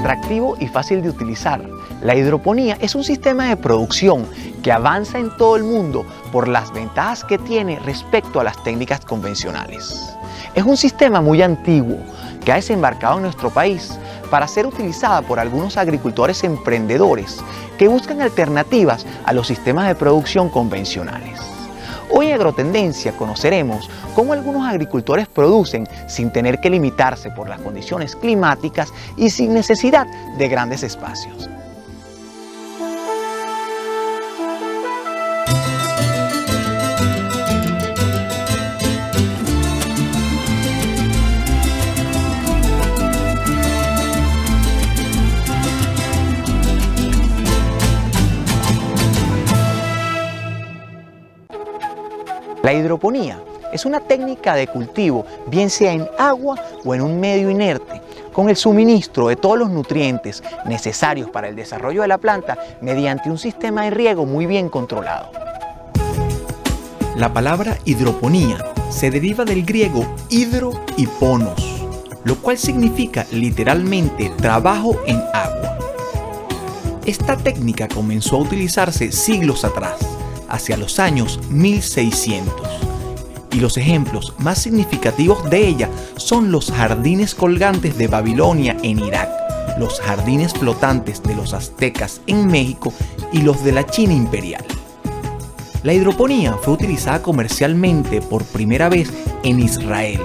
atractivo y fácil de utilizar. La hidroponía es un sistema de producción que avanza en todo el mundo por las ventajas que tiene respecto a las técnicas convencionales. Es un sistema muy antiguo que ha desembarcado en nuestro país para ser utilizada por algunos agricultores emprendedores que buscan alternativas a los sistemas de producción convencionales. Hoy en Agrotendencia conoceremos cómo algunos agricultores producen sin tener que limitarse por las condiciones climáticas y sin necesidad de grandes espacios. La hidroponía es una técnica de cultivo, bien sea en agua o en un medio inerte, con el suministro de todos los nutrientes necesarios para el desarrollo de la planta mediante un sistema de riego muy bien controlado. La palabra hidroponía se deriva del griego hidro y ponos, lo cual significa literalmente trabajo en agua. Esta técnica comenzó a utilizarse siglos atrás, hacia los años 1600, y los ejemplos más significativos de ella son los jardines colgantes de Babilonia en Irak, los jardines flotantes de los aztecas en México y los de la China imperial. La hidroponía fue utilizada comercialmente por primera vez en Israel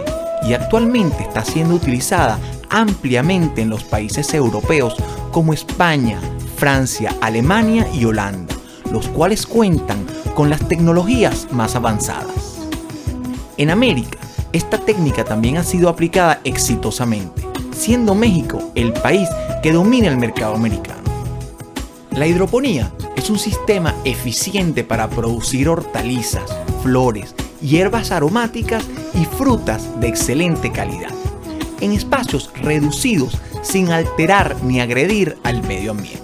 y actualmente está siendo utilizada ampliamente en los países europeos como España, Francia, Alemania y Holanda, los cuales cuentan con las tecnologías más avanzadas. En América, esta técnica también ha sido aplicada exitosamente, siendo México el país que domina el mercado americano. La hidroponía es un sistema eficiente para producir hortalizas, flores, hierbas aromáticas y frutas de excelente calidad, en espacios reducidos sin alterar ni agredir al medio ambiente.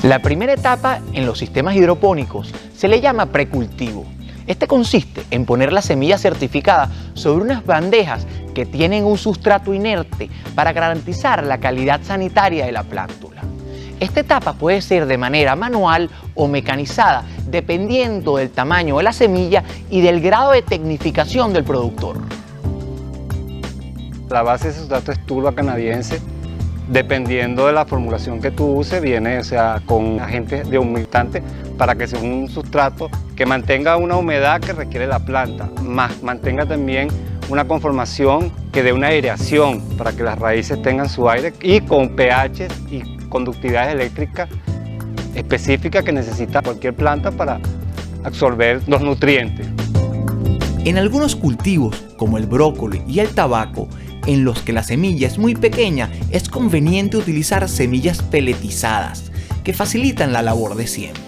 La primera etapa en los sistemas hidropónicos se le llama precultivo. Este consiste en poner la semilla certificada sobre unas bandejas que tienen un sustrato inerte para garantizar la calidad sanitaria de la plántula. Esta etapa puede ser de manera manual o mecanizada, dependiendo del tamaño de la semilla y del grado de tecnificación del productor. La base de sustrato es turba canadiense. Dependiendo de la formulación que tú uses, viene con agentes de humectante para que sea un sustrato que mantenga una humedad que requiere la planta, más mantenga también una conformación que dé una aireación para que las raíces tengan su aire y con pH y conductividades eléctricas específicas que necesita cualquier planta para absorber los nutrientes. En algunos cultivos, como el brócoli y el tabaco, en los que la semilla es muy pequeña, es conveniente utilizar semillas peletizadas, que facilitan la labor de siembra.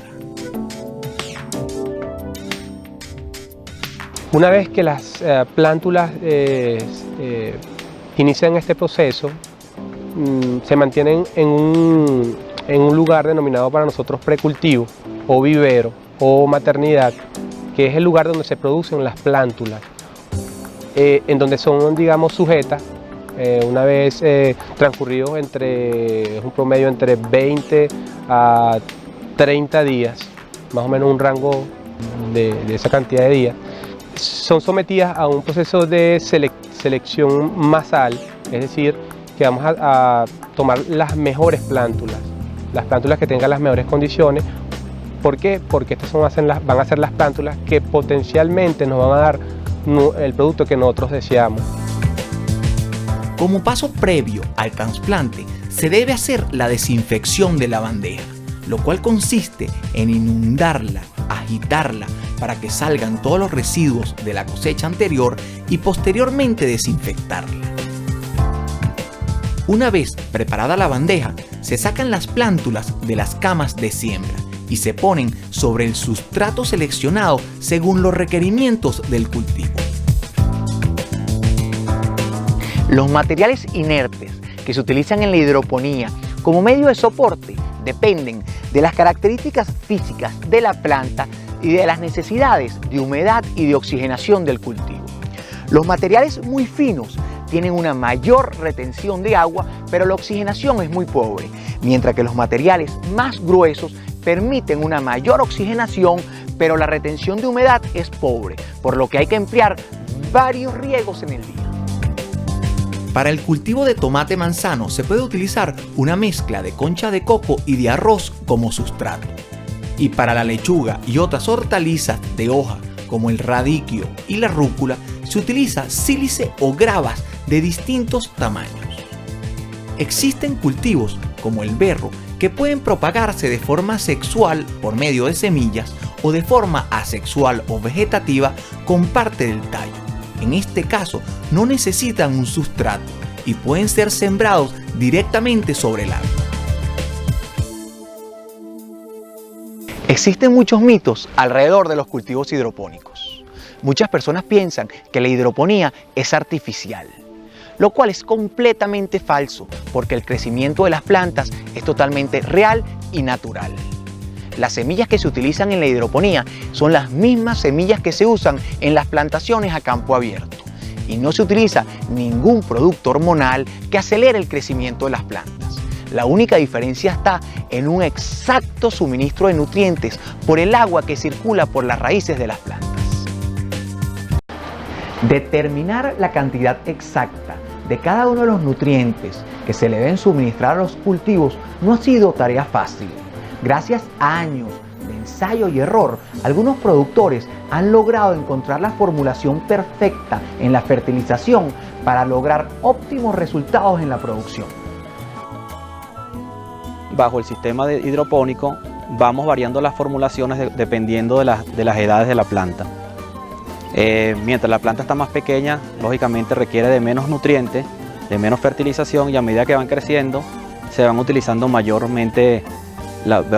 Una vez que las plántulas inician este proceso, se mantienen en un lugar denominado para nosotros precultivo, o vivero, o maternidad, que es el lugar donde se producen las plántulas. En donde son, digamos, sujetas, una vez transcurridos un promedio entre 20 a 30 días, más o menos un rango de esa cantidad de días, son sometidas a un proceso de selección masal, es decir, que vamos a tomar las mejores plántulas, las plántulas que tengan las mejores condiciones. ¿Por qué? Porque estas van a ser las plántulas que potencialmente nos van a dar el producto que nosotros deseamos. Como paso previo al trasplante, se debe hacer la desinfección de la bandeja, lo cual consiste en inundarla, agitarla para que salgan todos los residuos de la cosecha anterior y posteriormente desinfectarla. Una vez preparada la bandeja, se sacan las plántulas de las camas de siembra y se ponen sobre el sustrato seleccionado según los requerimientos del cultivo. Los materiales inertes que se utilizan en la hidroponía como medio de soporte dependen de las características físicas de la planta y de las necesidades de humedad y de oxigenación del cultivo. Los materiales muy finos tienen una mayor retención de agua, pero la oxigenación es muy pobre, mientras que los materiales más gruesos permiten una mayor oxigenación, pero la retención de humedad es pobre, por lo que hay que emplear varios riegos en el día. Para el cultivo de tomate manzano se puede utilizar una mezcla de concha de coco y de arroz como sustrato. Y para la lechuga y otras hortalizas de hoja como el radicchio y la rúcula se utiliza sílice o gravas de distintos tamaños. Existen cultivos como el berro que pueden propagarse de forma sexual por medio de semillas o de forma asexual o vegetativa con parte del tallo. En este caso no necesitan un sustrato y pueden ser sembrados directamente sobre el agua. Existen muchos mitos alrededor de los cultivos hidropónicos. Muchas personas piensan que la hidroponía es artificial, lo cual es completamente falso porque el crecimiento de las plantas es totalmente real y natural. Las semillas que se utilizan en la hidroponía son las mismas semillas que se usan en las plantaciones a campo abierto y no se utiliza ningún producto hormonal que acelere el crecimiento de las plantas. La única diferencia está en un exacto suministro de nutrientes por el agua que circula por las raíces de las plantas. Determinar la cantidad exacta de cada uno de los nutrientes que se le deben suministrar a los cultivos no ha sido tarea fácil. Gracias a años de ensayo y error, algunos productores han logrado encontrar la formulación perfecta en la fertilización para lograr óptimos resultados en la producción. Bajo el sistema hidropónico vamos variando las formulaciones dependiendo de las edades de la planta. Mientras la planta está más pequeña, lógicamente requiere de menos nutrientes, de menos fertilización, y a medida que van creciendo se van utilizando mayormente,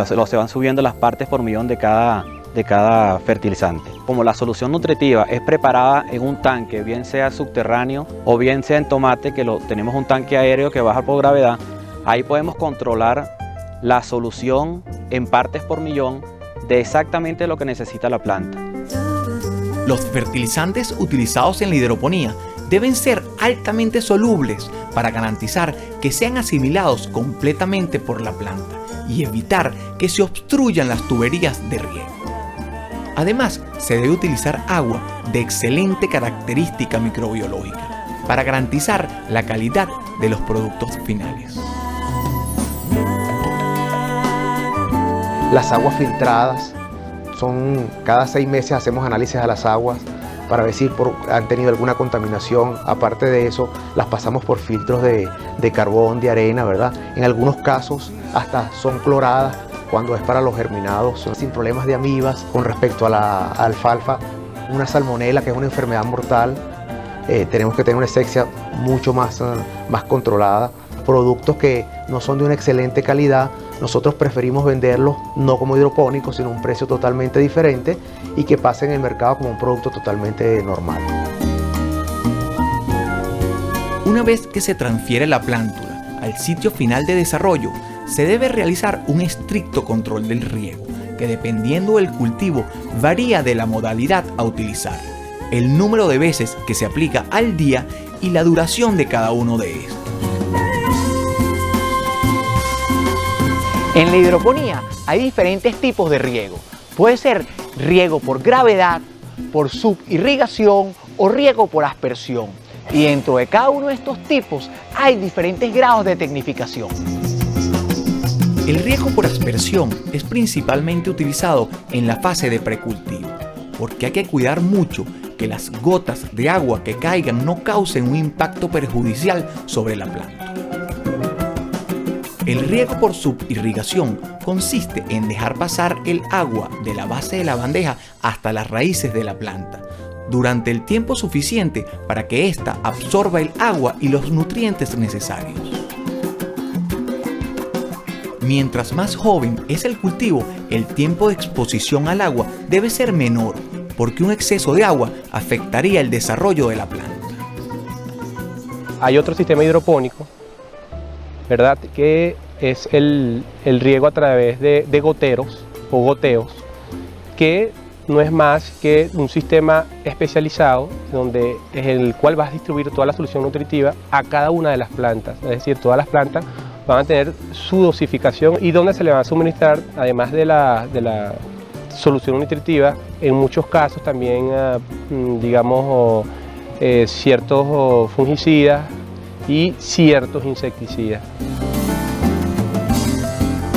se van subiendo las partes por millón de cada fertilizante. Como la solución nutritiva es preparada en un tanque, bien sea subterráneo o bien sea en tomate, que tenemos un tanque aéreo que baja por gravedad, ahí podemos controlar la solución en partes por millón de exactamente lo que necesita la planta. Los fertilizantes utilizados en la hidroponía deben ser altamente solubles para garantizar que sean asimilados completamente por la planta y evitar que se obstruyan las tuberías de riego. Además, se debe utilizar agua de excelente característica microbiológica para garantizar la calidad de los productos finales. Las aguas filtradas cada 6 meses hacemos análisis a las aguas para ver si han tenido alguna contaminación. Aparte de eso, las pasamos por filtros de carbón, de arena, ¿verdad? En algunos casos hasta son cloradas cuando es para los germinados, son sin problemas de amibas. Con respecto a la alfalfa, una salmonela, que es una enfermedad mortal, tenemos que tener una asepsia mucho más controlada. Productos que no son de una excelente calidad, nosotros preferimos venderlos no como hidropónicos, sino a un precio totalmente diferente y que pasen en el mercado como un producto totalmente normal. Una vez que se transfiere la plántula al sitio final de desarrollo, se debe realizar un estricto control del riego, que dependiendo del cultivo varía de la modalidad a utilizar, el número de veces que se aplica al día y la duración de cada uno de estos. En la hidroponía hay diferentes tipos de riego. Puede ser riego por gravedad, por subirrigación o riego por aspersión. Y dentro de cada uno de estos tipos hay diferentes grados de tecnificación. El riego por aspersión es principalmente utilizado en la fase de precultivo, porque hay que cuidar mucho que las gotas de agua que caigan no causen un impacto perjudicial sobre la planta. El riego por subirrigación consiste en dejar pasar el agua de la base de la bandeja hasta las raíces de la planta, durante el tiempo suficiente para que ésta absorba el agua y los nutrientes necesarios. Mientras más joven es el cultivo, el tiempo de exposición al agua debe ser menor, porque un exceso de agua afectaría el desarrollo de la planta. Hay otro sistema hidropónico, ¿verdad?, que es el riego a través de goteros o goteos, que no es más que un sistema especializado donde es el cual vas a distribuir toda la solución nutritiva a cada una de las plantas. Es decir, todas las plantas van a tener su dosificación y donde se le va a suministrar, además de la solución nutritiva, en muchos casos también, digamos, ciertos fungicidas y ciertos insecticidas.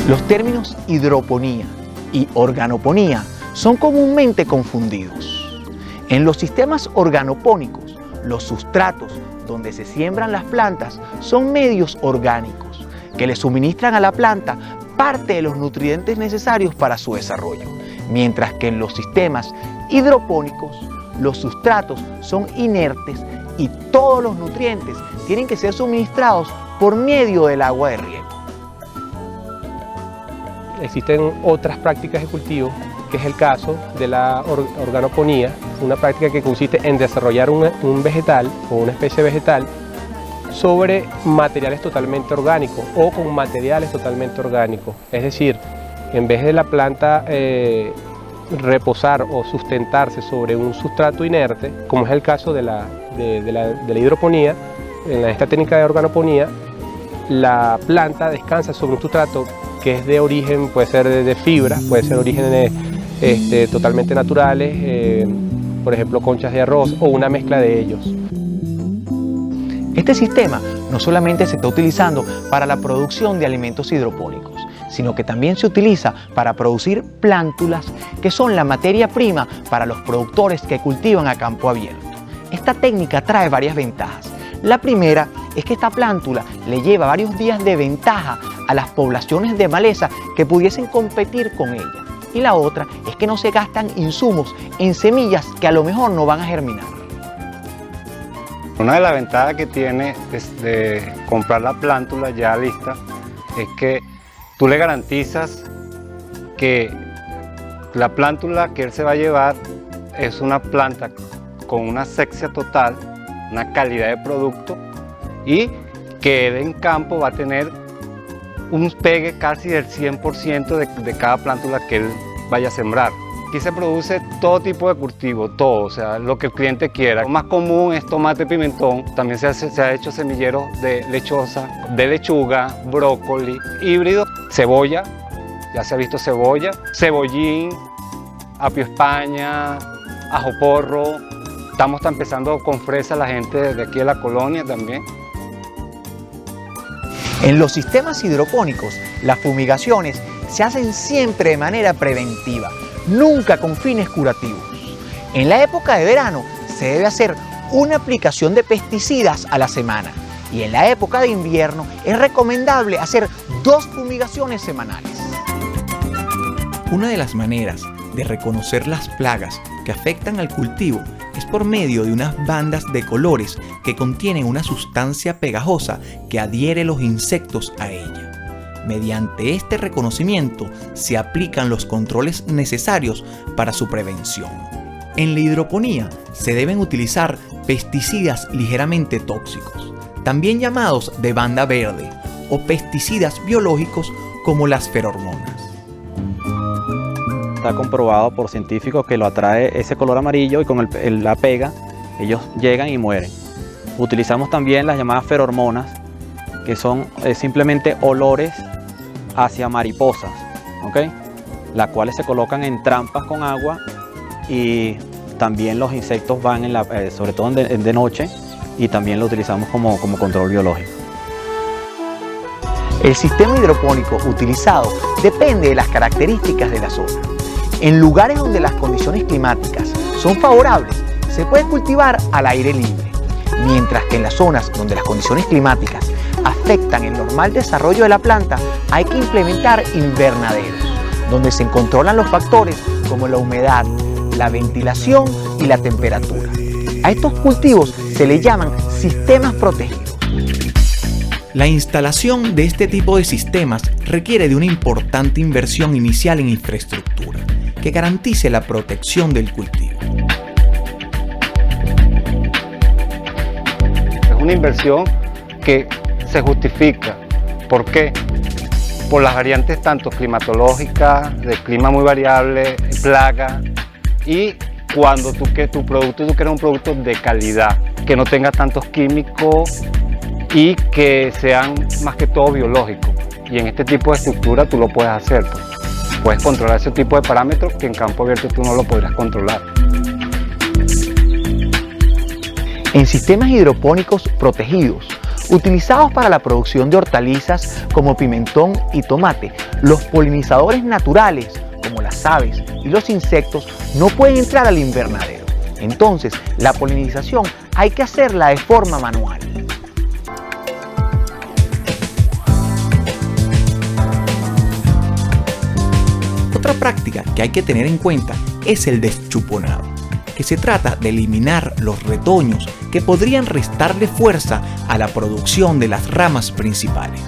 Los términos hidroponía y organoponía son comúnmente confundidos. En los sistemas organopónicos, los sustratos donde se siembran las plantas son medios orgánicos que le suministran a la planta parte de los nutrientes necesarios para su desarrollo, mientras que en los sistemas hidropónicos los sustratos son inertes y todos los nutrientes tienen que ser suministrados por medio del agua de riego. Existen otras prácticas de cultivo, que es el caso de la organoponía, una práctica que consiste en desarrollar un vegetal o una especie vegetal sobre materiales totalmente orgánicos o con materiales totalmente orgánicos. Es decir, en vez de la planta reposar o sustentarse sobre un sustrato inerte, como es el caso de la hidroponía, en esta técnica de organoponía, la planta descansa sobre un sustrato que es de origen, puede ser de fibra, puede ser de orígenes totalmente naturales, por ejemplo conchas de arroz o una mezcla de ellos. Este sistema no solamente se está utilizando para la producción de alimentos hidropónicos, sino que también se utiliza para producir plántulas, que son la materia prima para los productores que cultivan a campo abierto. Esta técnica trae varias ventajas. La primera es que esta plántula le lleva varios días de ventaja a las poblaciones de maleza que pudiesen competir con ella. Y la otra es que no se gastan insumos en semillas que a lo mejor no van a germinar. Una de las ventajas que tiene de comprar la plántula ya lista es que tú le garantizas que la plántula que él se va a llevar es una planta con una asepsia total, una calidad de producto, y que él en campo va a tener un pegue casi del 100% de cada plántula que él vaya a sembrar. Aquí se produce todo tipo de cultivo, todo, o sea, lo que el cliente quiera. Lo más común es tomate, pimentón, también se ha hecho semilleros de lechosa, de lechuga, brócoli, híbrido, cebolla, ya se ha visto cebolla, cebollín, apio España, ajo porro. Estamos empezando con fresa la gente de aquí de la colonia también. En los sistemas hidropónicos, las fumigaciones se hacen siempre de manera preventiva, nunca con fines curativos. En la época de verano se debe hacer una aplicación de pesticidas a la semana y en la época de invierno es recomendable hacer 2 fumigaciones semanales. Una de las maneras de reconocer las plagas que afectan al cultivo es por medio de unas bandas de colores que contienen una sustancia pegajosa que adhiere los insectos a ella. Mediante este reconocimiento se aplican los controles necesarios para su prevención. En la hidroponía se deben utilizar pesticidas ligeramente tóxicos, también llamados de banda verde, o pesticidas biológicos como las ferormonas. Está comprobado por científicos que lo atrae ese color amarillo y con la pega ellos llegan y mueren. Utilizamos también las llamadas ferormonas, que son simplemente olores hacia mariposas, ¿okay? Las cuales se colocan en trampas con agua y también los insectos van, sobre todo de noche, y también lo utilizamos como control biológico. El sistema hidropónico utilizado depende de las características de la zona. En lugares donde las condiciones climáticas son favorables, se puede cultivar al aire libre, mientras que en las zonas donde las condiciones climáticas afectan el normal desarrollo de la planta, hay que implementar invernaderos, donde se controlan los factores como la humedad, la ventilación y la temperatura. A estos cultivos se les llaman sistemas protegidos. La instalación de este tipo de sistemas requiere de una importante inversión inicial en infraestructura que garantice la protección del cultivo. Es una inversión que se justifica. ¿Por qué? Por las variantes tanto climatológicas, de clima muy variable, plaga, y cuando tu producto, tú quieres un producto de calidad, que no tenga tantos químicos y que sean más que todo biológicos. Y en este tipo de estructura tú lo puedes hacer, pues. Puedes controlar ese tipo de parámetros que en campo abierto tú no lo podrías controlar. En sistemas hidropónicos protegidos, utilizados para la producción de hortalizas como pimentón y tomate, los polinizadores naturales, como las aves y los insectos, no pueden entrar al invernadero. Entonces, la polinización hay que hacerla de forma manual. Otra práctica que hay que tener en cuenta es el deschuponado, que se trata de eliminar los retoños que podrían restarle fuerza a la producción de las ramas principales.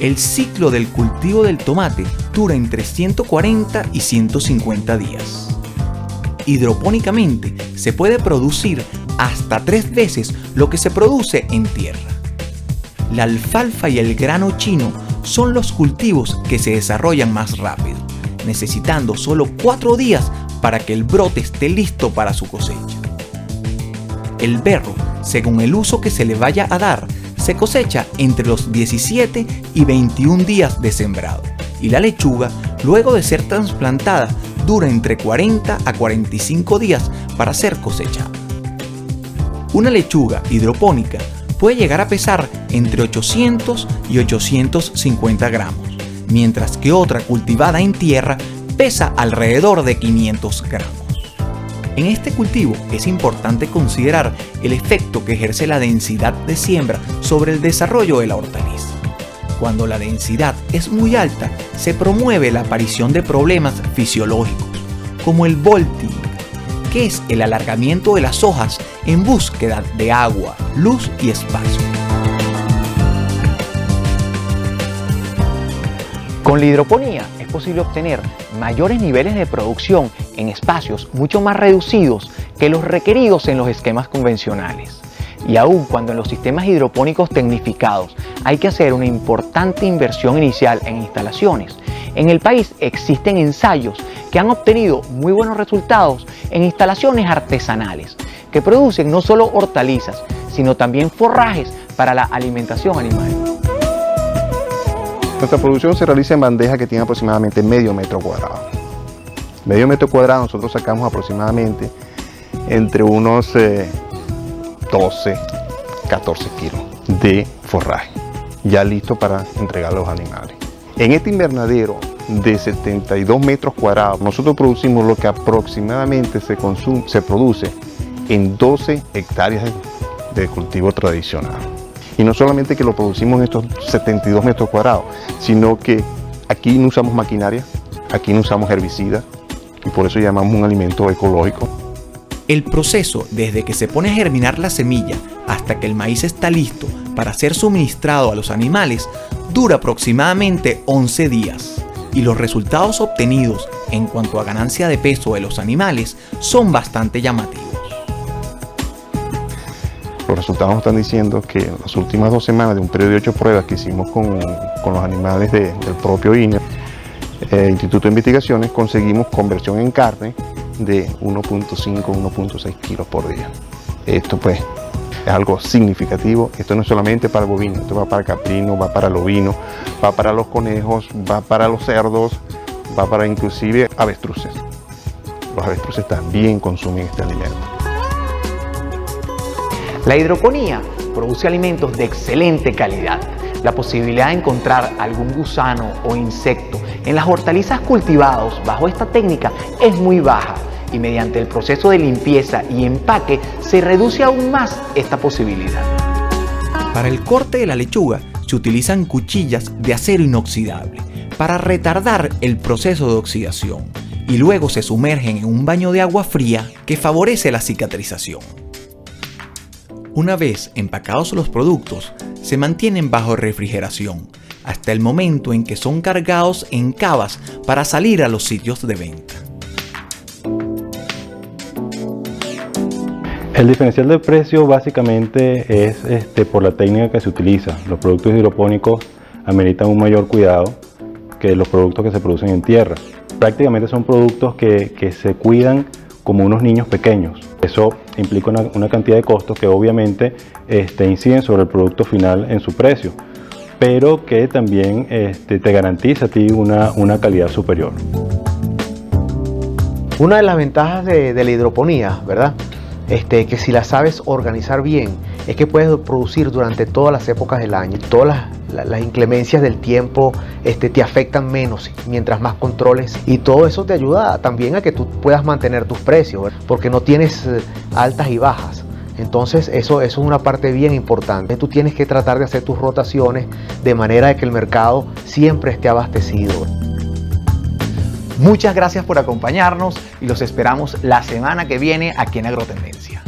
El ciclo del cultivo del tomate dura entre 140 y 150 días. Hidropónicamente se puede producir hasta 3 veces lo que se produce en tierra. La alfalfa y el grano chino son los cultivos que se desarrollan más rápido, necesitando solo 4 días para que el brote esté listo para su cosecha. El berro, según el uso que se le vaya a dar, se cosecha entre los 17 y 21 días de sembrado, y la lechuga, luego de ser trasplantada, dura entre 40 a 45 días para ser cosechada. Una lechuga hidropónica puede llegar a pesar entre 800 y 850 gramos, mientras que otra cultivada en tierra pesa alrededor de 500 gramos. En este cultivo es importante considerar el efecto que ejerce la densidad de siembra sobre el desarrollo de la hortaliza. Cuando la densidad es muy alta, se promueve la aparición de problemas fisiológicos, como el bolting, que es el alargamiento de las hojas en búsqueda de agua, luz y espacio. Con la hidroponía es posible obtener mayores niveles de producción en espacios mucho más reducidos que los requeridos en los esquemas convencionales. Y aun cuando en los sistemas hidropónicos tecnificados hay que hacer una importante inversión inicial en instalaciones, en el país existen ensayos que han obtenido muy buenos resultados en instalaciones artesanales que producen no solo hortalizas, sino también forrajes para la alimentación animal. Nuestra producción se realiza en bandejas que tienen aproximadamente medio metro cuadrado. Medio metro cuadrado nosotros sacamos aproximadamente entre unos 12, 14 kilos de forraje, ya listo para entregar a los animales. En este invernadero de 72 metros cuadrados, nosotros producimos lo que aproximadamente se produce en 12 hectáreas de cultivo tradicional. Y no solamente que lo producimos en estos 72 metros cuadrados, sino que aquí no usamos maquinaria, aquí no usamos herbicidas, y por eso llamamos un alimento ecológico. El proceso desde que se pone a germinar la semilla hasta que el maíz está listo para ser suministrado a los animales dura aproximadamente 11 días, y los resultados obtenidos en cuanto a ganancia de peso de los animales son bastante llamativos. Los resultados nos están diciendo que en las últimas 2 semanas de un periodo de 8 pruebas que hicimos con los animales del propio INE, Instituto de Investigaciones, conseguimos conversión en carne de 1.5 a 1.6 kilos por día. Esto pues es algo significativo. Esto no es solamente para el bovino, esto va para el caprino, va para el ovino, va para los conejos, va para los cerdos, va para inclusive avestruces. Los avestruces también consumen este alimento. La hidroponía produce alimentos de excelente calidad. La posibilidad de encontrar algún gusano o insecto en las hortalizas cultivadas bajo esta técnica es muy baja, y mediante el proceso de limpieza y empaque se reduce aún más esta posibilidad. Para el corte de la lechuga se utilizan cuchillas de acero inoxidable para retardar el proceso de oxidación, y luego se sumergen en un baño de agua fría que favorece la cicatrización. Una vez empacados los productos, se mantienen bajo refrigeración hasta el momento en que son cargados en cavas para salir a los sitios de venta. El diferencial de precio básicamente es por la técnica que se utiliza. Los productos hidropónicos ameritan un mayor cuidado que los productos que se producen en tierra. Prácticamente son productos que se cuidan como unos niños pequeños. Eso implica una cantidad de costos que obviamente inciden sobre el producto final en su precio, pero que también te garantiza a ti una calidad superior. Una de las ventajas de la hidroponía, ¿verdad? Que si la sabes organizar bien, es que puedes producir durante todas las épocas del año. Todas las inclemencias del tiempo te afectan menos mientras más controles, y todo eso te ayuda también a que tú puedas mantener tus precios, ¿verdad? Porque no tienes altas y bajas. Entonces eso es una parte bien importante. Tú tienes que tratar de hacer tus rotaciones de manera de que el mercado siempre esté abastecido. Muchas gracias por acompañarnos y los esperamos la semana que viene aquí en Agrotendencia.